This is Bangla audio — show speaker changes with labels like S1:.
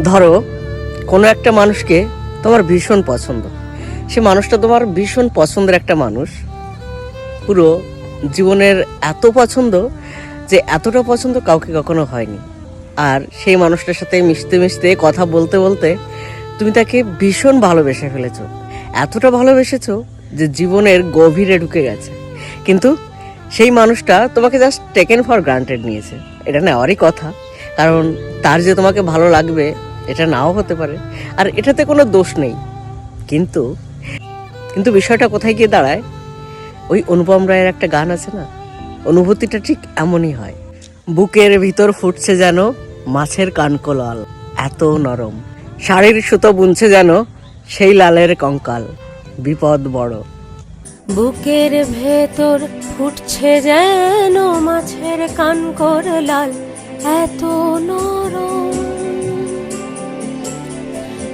S1: ধরো কোনো একটা মানুষকে তোমার ভীষণ পছন্দ, সে মানুষটা তোমার ভীষণ পছন্দের একটা মানুষ, পুরো জীবনের এত পছন্দ যে এতটা পছন্দ কাউকে কখনো হয়নি। আর সেই মানুষটার সাথে মিশতে মিশতে কথা বলতে বলতে তুমি তাকে ভীষণ ভালোবেসে ফেলেছো, এতটা ভালোবেসেছো যে জীবনের গভীরে ঢুকে গেছে। কিন্তু সেই মানুষটা তোমাকে জাস্ট টেকেন ফর গ্রান্টেড নিয়েছে। এটা নেওয়ারই কথা, কারণ তার যে তোমাকে ভালো লাগবে এটা নাও হতে পারে, আর এটাতে কোনো দোষ নেই। কিন্তু কিন্তু বিষয়টা কোথায় গিয়ে দাঁড়ায়, ওই অনুপম রায়ের একটা গান আছে না, অনুভূতিটা ঠিক এমনই হয়। বুকের ভিতর ফুটছে যেন মাছের কানকলাল, এত নরম, শাড়ির সুতো বুনছে যেন সেই লালের কঙ্কাল, বিপদ বড়।
S2: বুকের ভেতর ফুটছে যেন মাছের কানকর লাল, এত নরম।